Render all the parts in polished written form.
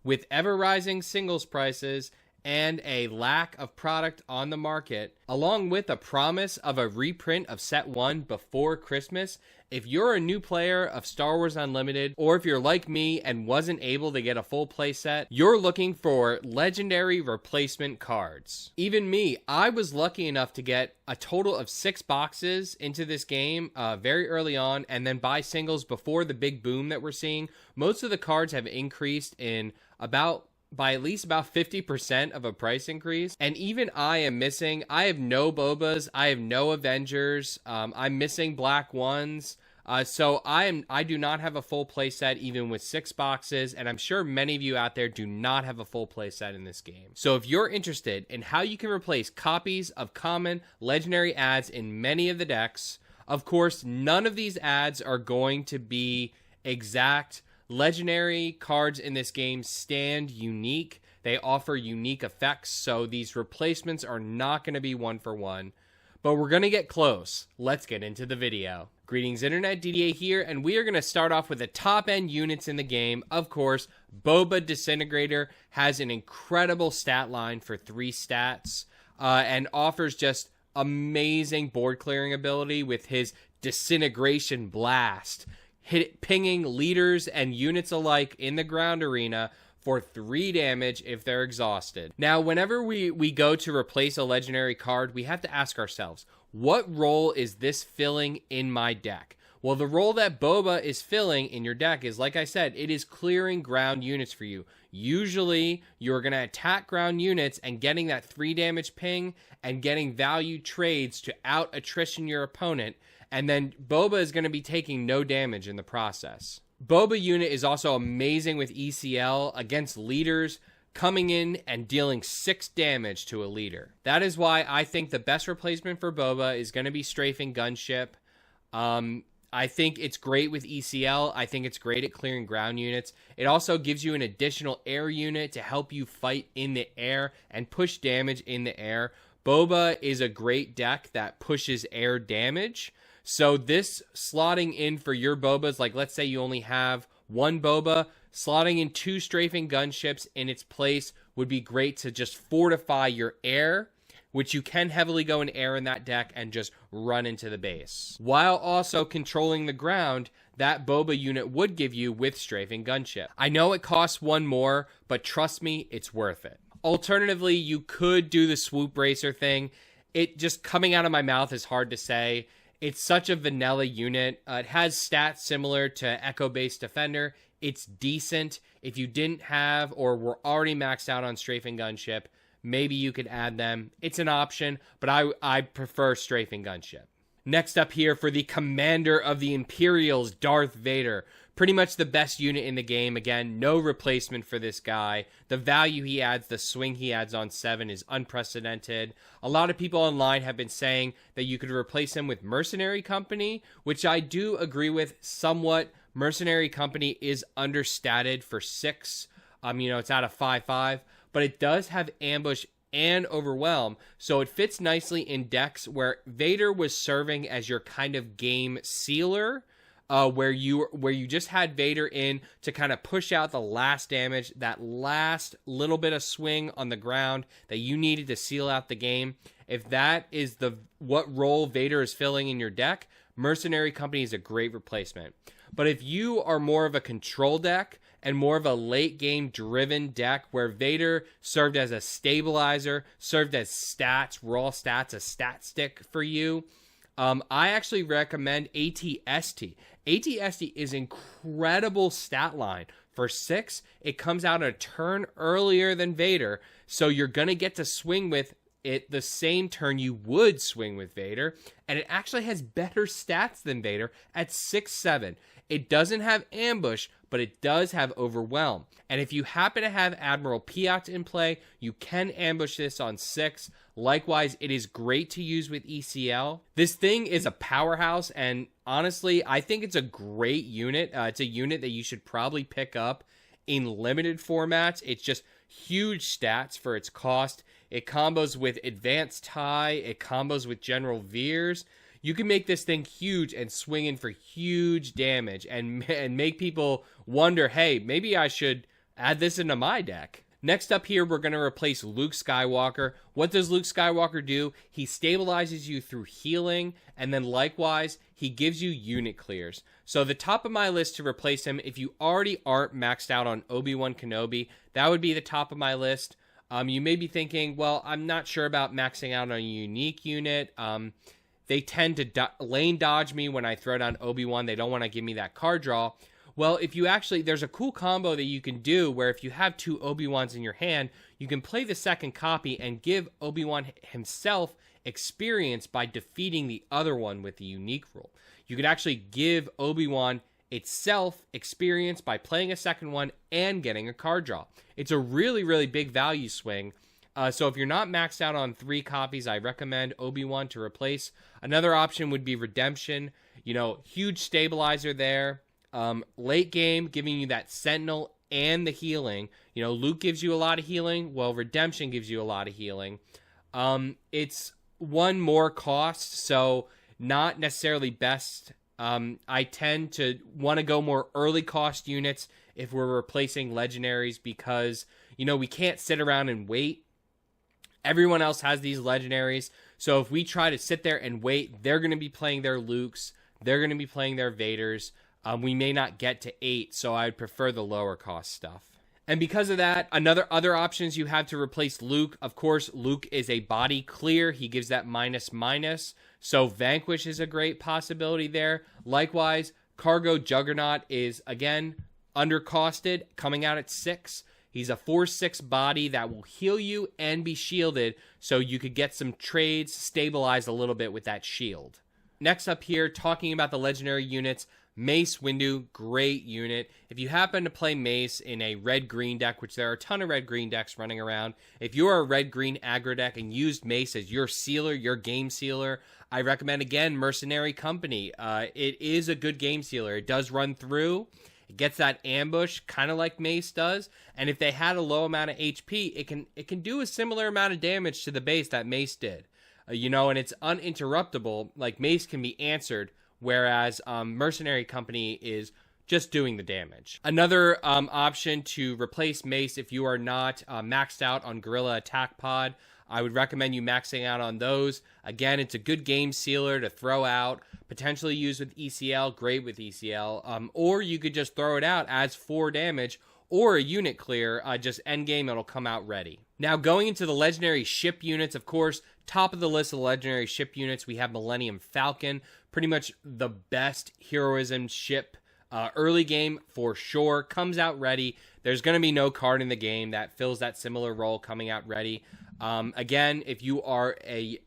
With ever-rising singles prices and a lack of product on the market, along with a promise of a reprint of Set 1 before Christmas, if you're a new player of Star Wars Unlimited, or if you're like me and wasn't able to get a full playset, you're looking for legendary replacement cards. Even me, I was lucky enough to get a total of 6 boxes into this game very early on, and then buy singles before the big boom that we're seeing. Most of the cards have increased in by at least about 50% of a price increase. And even I am missing, I have no Bobas, I have no Avengers, I'm missing Black Ones. So I do not have a full playset even with 6 boxes, and I'm sure many of you out there do not have a full playset in this game. So if you're interested in how you can replace copies of common legendary ads in many of the decks, of course, none of these ads are going to be exact. Legendary cards in this game stand unique. They offer unique effects, so these replacements are not going to be one for one. But we're going to get close. Let's get into the video. Greetings Internet, DDA here, and we are going to start off with the top-end units in the game. Of course, Boba Disintegrator has an incredible stat line for 3 stats, and offers just amazing board clearing ability with his Disintegration Blast, pinging leaders and units alike in the ground arena for 3 damage if they're exhausted. Now, whenever we go to replace a legendary card, we have to ask ourselves, what role is this filling in my deck? Well, the role that Boba is filling in your deck is, like I said, it is clearing ground units for you. Usually, you're going to attack ground units and getting that 3 damage ping and getting value trades to out-attrition your opponent, and then Boba is going to be taking no damage in the process. Boba unit is also amazing with ECL against leaders, coming in and dealing 6 damage to a leader. That is why I think the best replacement for Boba is going to be Strafing Gunship. I think it's great with ECL. I think it's great at clearing ground units. It also gives you an additional air unit to help you fight in the air and push damage in the air. Boba is a great deck that pushes air damage. So this slotting in for your Bobas, like let's say you only have 1 Boba, slotting in 2 Strafing Gunships in its place would be great to just fortify your air, which you can heavily go in air in that deck and just run into the base, while also controlling the ground that Boba unit would give you with Strafing Gunship. I know it costs 1 more, but trust me, it's worth it. Alternatively, you could do the Swoop Racer thing. It just coming out of my mouth is hard to say. It's such a vanilla unit. It has stats similar to Echo-based Defender. It's decent. If you didn't have or were already maxed out on Strafing Gunship, maybe you could add them. It's an option, but I prefer Strafing Gunship. Next up here for the Commander of the Imperials, Darth Vader. Pretty much the best unit in the game. Again, no replacement for this guy. The value he adds, the swing he adds on 7 is unprecedented. A lot of people online have been saying that you could replace him with Mercenary Company, which I do agree with somewhat. Mercenary Company is understated for 6. It's out of 5/5, but it does have Ambush and Overwhelm, so it fits nicely in decks where Vader was serving as your kind of game sealer, where you just had Vader in to kind of push out the last damage, that last little bit of swing on the ground that you needed to seal out the game. If that is what role Vader is filling in your deck, Mercenary Company is a great replacement. But if you are more of a control deck and more of a late game driven deck where Vader served as a stabilizer, served as stats, raw stats, a stat stick for you, I actually recommend ATST. ATST is incredible stat line. For 6, it comes out a turn earlier than Vader, so you're going to get to swing with it the same turn you would swing with Vader, and it actually has better stats than Vader at 6/7. It doesn't have Ambush, but it does have Overwhelm. And if you happen to have Admiral Piat in play, you can ambush this on 6. Likewise, it is great to use with ECL. This thing is a powerhouse, and honestly, I think it's a great unit. It's a unit that you should probably pick up in limited formats. It's just huge stats for its cost. It combos with Advanced Tie. It combos with General Veers. You can make this thing huge and swing in for huge damage and make people wonder, hey, maybe I should add this into my deck. Next up here, we're going to replace Luke Skywalker. What does Luke Skywalker do? He stabilizes you through healing, and then likewise, he gives you unit clears. So the top of my list to replace him, if you already aren't maxed out on Obi-Wan Kenobi, that would be the top of my list. You may be thinking, well, I'm not sure about maxing out on a unique unit. They tend to lane dodge me when I throw down Obi-Wan. They don't want to give me that card draw. Well, if you actually, there's a cool combo that you can do where if you have 2 Obi-Wans in your hand, you can play the second copy and give Obi-Wan himself experience by defeating the other one with the unique rule. You could actually give Obi-Wan itself experience by playing a second one and getting a card draw. It's a really, really big value swing. So if you're not maxed out on 3 copies, I recommend Obi-Wan to replace. Another option would be Redemption. You know, huge stabilizer there. Late game, giving you that Sentinel and the healing. You know, Luke gives you a lot of healing. Well, Redemption gives you a lot of healing. It's one more cost, so not necessarily best. I tend to want to go more early cost units if we're replacing legendaries because, you know, we can't sit around and wait. Everyone else has these legendaries. So if we try to sit there and wait, they're going to be playing their Lukes. They're going to be playing their Vaders. We may not get to 8, so I'd prefer the lower cost stuff. And because of that, other options you have to replace Luke. Of course, Luke is a body clear. He gives that -/. So Vanquish is a great possibility there. Likewise, Cargo Juggernaut is, again, undercosted, coming out at 6. He's a 4/6 body that will heal you and be shielded, so you could get some trades, stabilize a little bit with that shield. Next up here, talking about the legendary units, Mace Windu, great unit. If you happen to play Mace in a red-green deck, which there are a ton of red-green decks running around, if you're a red-green aggro deck and used Mace as your sealer, your game sealer, I recommend, again, Mercenary Company. It is a good game sealer. It does run through. It gets that ambush, kind of like Mace does. And if they had a low amount of HP, it can do a similar amount of damage to the base that Mace did. You know, and it's uninterruptible. Like, Mace can be answered, whereas Mercenary Company is just doing the damage. Another option to replace Mace if you are not maxed out on Gorilla Attack Pod, I would recommend you maxing out on those. Again, it's a good game sealer to throw out, potentially use with ECL, great with ECL, or you could just throw it out as 4 damage, or a unit clear, just endgame, it'll come out ready. Now, going into the legendary ship units, of course, top of the list of legendary ship units, we have Millennium Falcon, pretty much the best heroism ship. Early game, for sure, comes out ready. There's going to be no card in the game that fills that similar role coming out ready. Again, if you are a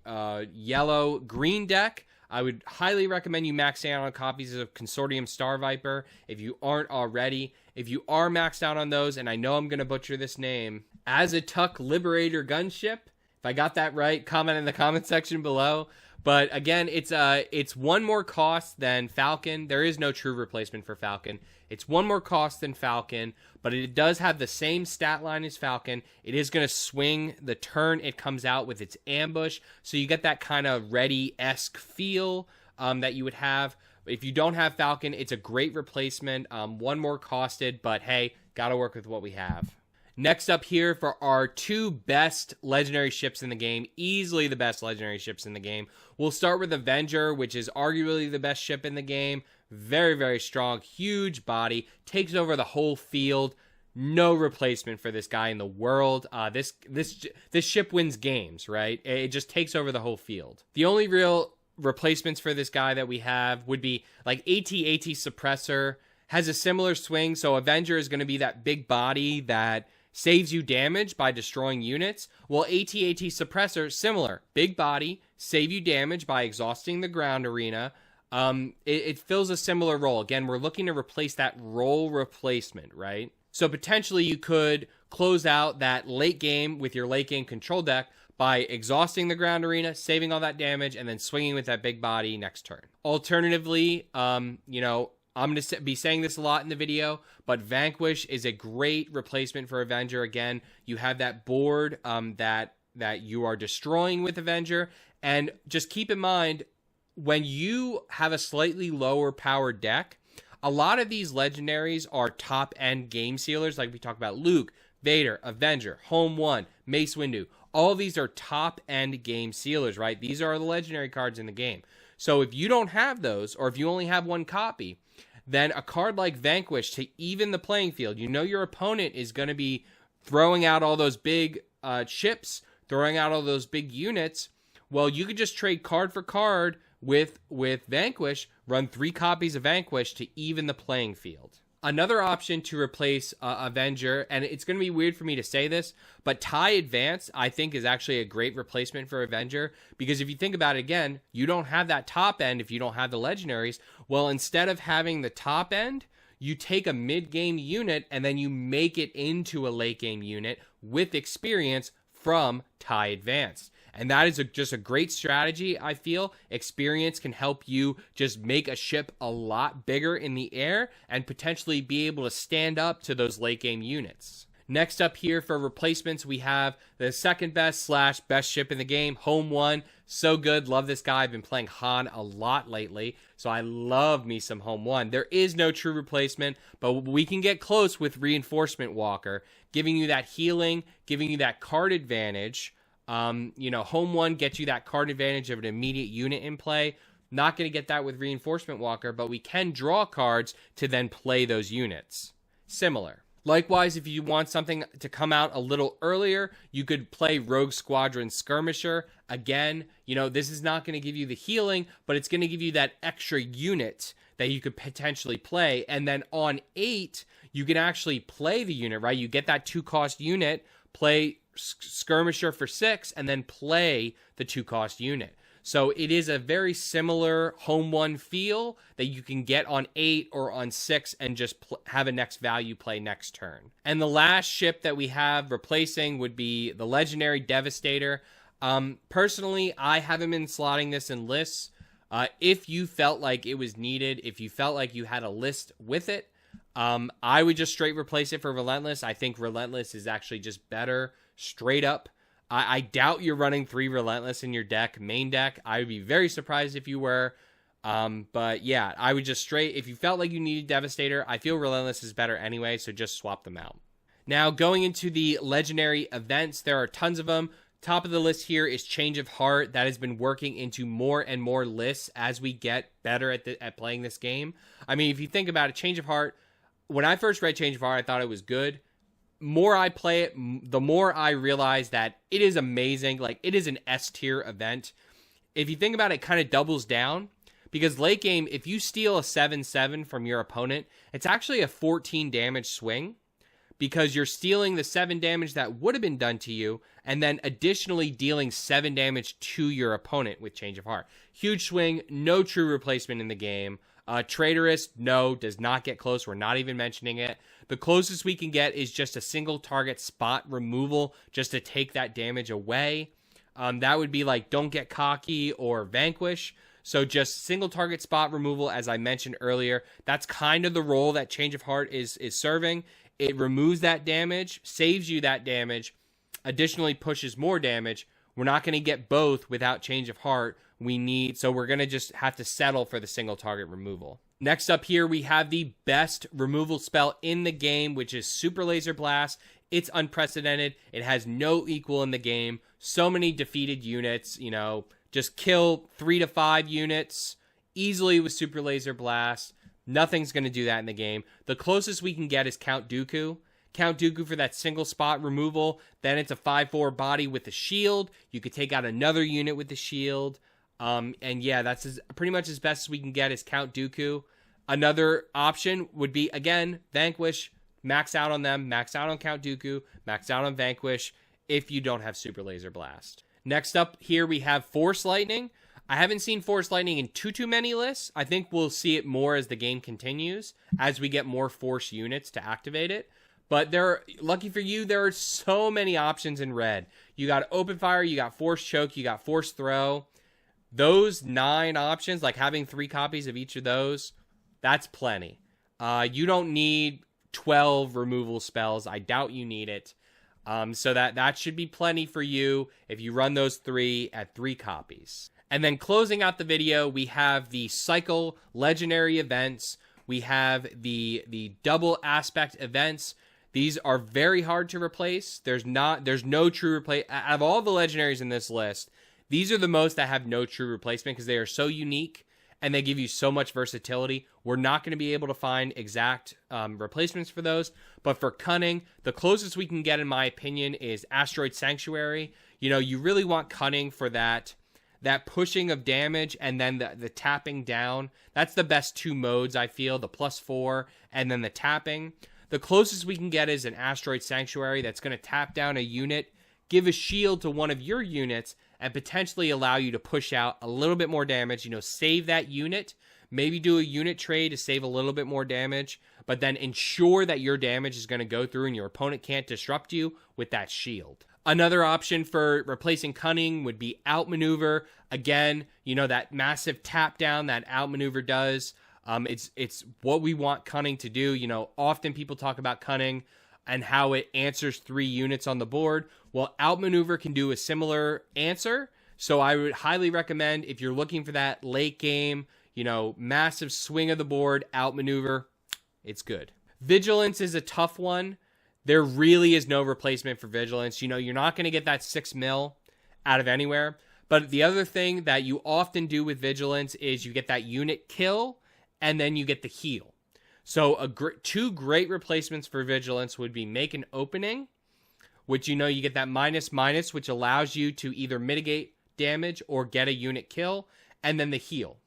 yellow-green deck, I would highly recommend you maxing out on copies of Consortium Star Viper if you aren't already. If you are maxed out on those, and I know I'm going to butcher this name, Azatuck Liberator Gunship. If I got that right, comment in the comment section below. But again, it's one more cost than Falcon. There is no true replacement for Falcon. It's one more cost than Falcon, but it does have the same stat line as Falcon. It is going to swing the turn it comes out with its ambush, so you get that kind of ready-esque feel that you would have. If you don't have Falcon, it's a great replacement. One more costed, but hey, got to work with what we have. Next up here for our 2 best legendary ships in the game, easily the best legendary ships in the game. We'll start with Avenger, which is arguably the best ship in the game. Very, very strong, huge body, takes over the whole field. No replacement for this guy in the world. This ship wins games, right? It just takes over the whole field. The only real replacements for this guy that we have would be like AT-AT Suppressor. Has a similar swing, so Avenger is going to be that big body that saves you damage by destroying units. Well, AT-AT Suppressor, similar. Big body, save you damage by exhausting the ground arena. It fills a similar role. Again, we're looking to replace that role replacement, right? So potentially you could close out that late game with your late game control deck by exhausting the ground arena, saving all that damage, and then swinging with that big body next turn. Alternatively, you know, I'm going to be saying this a lot in the video, but Vanquish is a great replacement for Avenger. Again, you have that board that you are destroying with Avenger. And just keep in mind, when you have a slightly lower powered deck, a lot of these legendaries are top-end game sealers, like we talked about Luke, Vader, Avenger, Home 1, Mace Windu. All these are top-end game sealers, right? These are the legendary cards in the game. So if you don't have those, or if you only have one copy, then a card like Vanquish, to even the playing field, you know your opponent is going to be throwing out all those big ships, throwing out all those big units. Well, you could just trade card for card with Vanquish, run 3 copies of Vanquish to even the playing field. Another option to replace Avenger, and it's going to be weird for me to say this, but TIE Advance, I think, is actually a great replacement for Avenger, because if you think about it again, you don't have that top end if you don't have the legendaries. Well, instead of having the top end, you take a mid-game unit, and then you make it into a late-game unit with experience from TIE Advance. And that is just a great strategy, I feel. Experience can help you just make a ship a lot bigger in the air and potentially be able to stand up to those late game units. Next up here for replacements, we have the second best / best ship in the game, Home 1. So good. Love this guy. I've been playing Han a lot lately, so I love me some Home 1. There is no true replacement, but we can get close with Reinforcement Walker, giving you that healing, giving you that card advantage. Home 1 gets you that card advantage of an immediate unit in play. Not going to get that with Reinforcement Walker, but we can draw cards to then play those units. Similar. Likewise, if you want something to come out a little earlier, you could play Rogue Squadron Skirmisher. Again, this is not going to give you the healing, but it's going to give you that extra unit that you could potentially play. And then on 8, you can actually play the unit, right? You get that 2-cost unit, play Skirmisher for 6, and then play the 2-cost unit. So it is a very similar Home 1 feel that you can get on 8 or on 6 and just have a next value play next turn. And the last ship that we have replacing would be the legendary Devastator. Personally, I haven't been slotting this in lists. If you felt like it was needed, if you felt like you had a list with it, I would just straight replace it for Relentless. I think Relentless is actually just better straight up. I doubt you're running 3 Relentless in your main deck. I would be very surprised if you were. But yeah, I would just straight, if you felt like you needed Devastator, I feel Relentless is better anyway, so just swap them out. Now, going into the legendary events, there are tons of them. Top of the list here is Change of Heart. That has been working into more and more lists as we get better at playing this game. I mean, if you think about it, Change of Heart, when I first read Change of Heart, I thought it was good. More I play it, the more I realize that it is amazing. Like, it is an S-tier event. If you think about it, it kind of doubles down. Because late game, if you steal a 7/7 from your opponent, it's actually a 14 damage swing. Because you're stealing the 7 damage that would have been done to you, and then additionally dealing 7 damage to your opponent with Change of Heart. Huge swing, no true replacement in the game. Traitorous, no, does not get close. We're not even mentioning it. The closest we can get is just a single target spot removal just to take that damage away. That would be like Don't Get Cocky or Vanquish. So just single target spot removal, as I mentioned earlier. That's kind of the role that Change of Heart is serving. It removes that damage, saves you that damage, additionally pushes more damage. We're not going to get both without Change of Heart. So we're going to just have to settle for the single target removal. Next up here, we have the best removal spell in the game, which is Super Laser Blast. It's unprecedented. It has no equal in the game. So many defeated units, just kill 3 to 5 units easily with Super Laser Blast. Nothing's going to do that in the game. The closest we can get is Count Dooku. Count Dooku for that single spot removal. Then it's a 5/4 body with a shield. You could take out another unit with the shield. And yeah, that's pretty much as best as we can get is Count Dooku. Another option would be, again, Vanquish. Max out on them. Max out on Count Dooku. Max out on Vanquish if you don't have Super Laser Blast. Next up here, we have Force Lightning. I haven't seen Force Lightning in too many lists. I think we'll see it more as the game continues, as we get more Force units to activate it. But lucky for you, there are so many options in red. You got Open Fire, you got Force Choke, you got Force Throw. Those 9 options, like having 3 copies of each of those, that's plenty. You don't need 12 removal spells. I doubt you need it. So that should be plenty for you if you run those 3 at 3 copies. And then closing out the video, we have the Cycle Legendary Events, We have the double aspect events. These are very hard to replace. There's no true replace out of all the legendaries in this list. These are the most that have no true replacement because they are so unique and they give you so much versatility. We're not going to be able to find exact replacements for those. But for Cunning, the closest we can get, in my opinion, is Asteroid Sanctuary. You know, you really want Cunning for that pushing of damage and then the tapping down. That's the best two modes, I feel, the +4 and then the tapping. The closest we can get is an Asteroid Sanctuary that's going to tap down a unit, give a shield to one of your units, and potentially allow you to push out a little bit more damage. You know, save that unit, maybe do a unit trade to save a little bit more damage, but then ensure that your damage is going to go through and your opponent can't disrupt you with that shield. Another option for replacing Cunning would be Outmaneuver. Again, you know, that massive tap down that Outmaneuver does. It's what we want Cunning to do. You know, often people talk about Cunning and how it answers 3 units on the board. Well, Outmaneuver can do a similar answer. So I would highly recommend, if you're looking for that late game, you know, massive swing of the board, Outmaneuver, it's good. Vigilance is a tough one. There really is no replacement for Vigilance. You know, you're not going to get that 6 mil out of anywhere. But the other thing that you often do with Vigilance is you get that unit kill and then you get the heal. So two great replacements for Vigilance would be Make an Opening, which, you know, you get that --, which allows you to either mitigate damage or get a unit kill, and then the heal.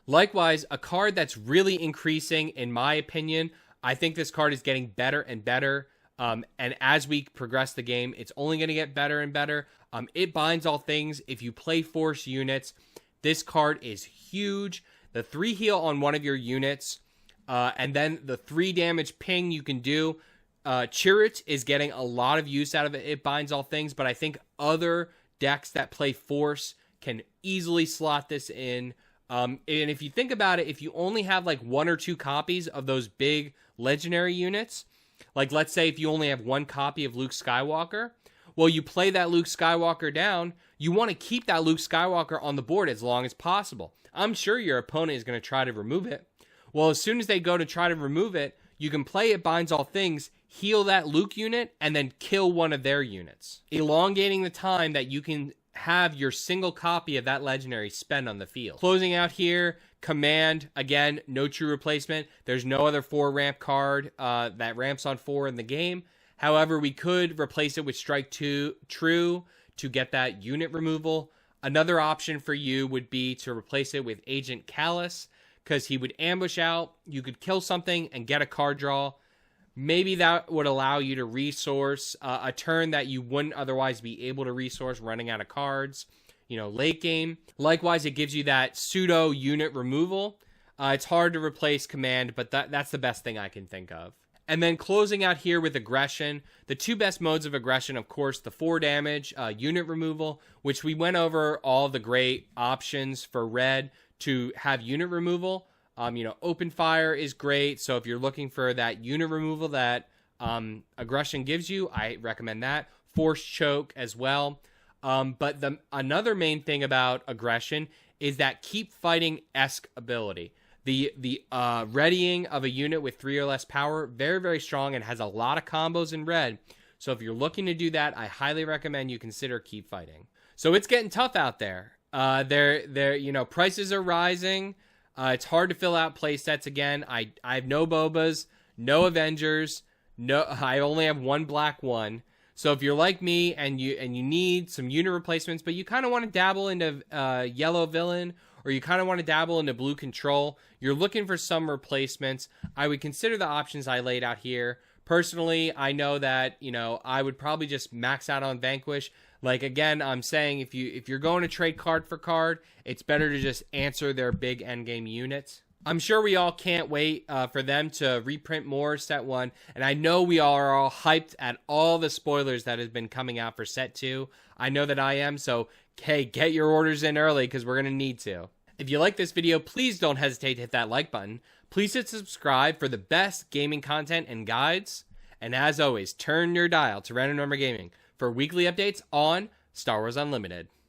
Likewise, a card that's really increasing, in my opinion, I think this card is getting better and better. And as we progress the game, it's only going to get better and better. It binds all things. If you play Force units, this card is huge. The 3 heal on one of your units, and then the 3 damage ping you can do. Chirrut is getting a lot of use out of it. It binds all things, but I think other decks that play Force can easily slot this in. And if you think about it, if you only have like 1 or 2 copies of those big legendary units, like let's say if you only have 1 copy of Luke Skywalker, well, you play that Luke Skywalker down, you want to keep that Luke Skywalker on the board as long as possible. I'm sure your opponent is going to try to remove it. Well, as soon as they go to try to remove it, you can play It Binds All Things, heal that Luke unit, and then kill one of their units, elongating the time that you can have your single copy of that legendary spend on the field. Closing out here, Command, again, no true replacement. There's no other 4 ramp card that ramps on 4 in the game. However, we could replace it with Strike True to get that unit removal. Another option for you would be to replace it with Agent Callus, because he would ambush out, you could kill something and get a card draw. Maybe that would allow you to resource a turn that you wouldn't otherwise be able to resource running out of cards, you know, late game. Likewise, it gives you that pseudo unit removal. It's hard to replace Command, but that's the best thing I can think of. And then closing out here with Aggression, the 2 best modes of Aggression, of course, the 4 damage unit removal, which we went over all the great options for red to have unit removal. You know, Open Fire is great. So if you're looking for that unit removal that Aggression gives you, I recommend that. Force Choke as well. But another main thing about Aggression is that Keep Fighting-esque ability. The readying of a unit with 3 or less power, very, very strong and has a lot of combos in red. So if you're looking to do that, I highly recommend you consider Keep Fighting. So it's getting tough out there. You know, prices are rising. It's hard to fill out play sets again. I have no Bobas, no Avengers, I only have 1 black one. So if you're like me and you need some unit replacements, but you kind of want to dabble into yellow villain, or you kind of want to dabble into blue control, you're looking for some replacements, I would consider the options I laid out here. Personally, I know that, you know, I would probably just max out on Vanquish. Like, again, I'm saying if you're going to trade card for card, it's better to just answer their big endgame units. I'm sure we all can't wait for them to reprint more Set 1, and I know we all are all hyped at all the spoilers that has been coming out for Set 2. I know that I am, so hey, get your orders in early because we're going to need to. If you like this video, please don't hesitate to hit that like button. Please hit subscribe for the best gaming content and guides. And as always, turn your dial to Random Number Gaming for weekly updates on Star Wars Unlimited.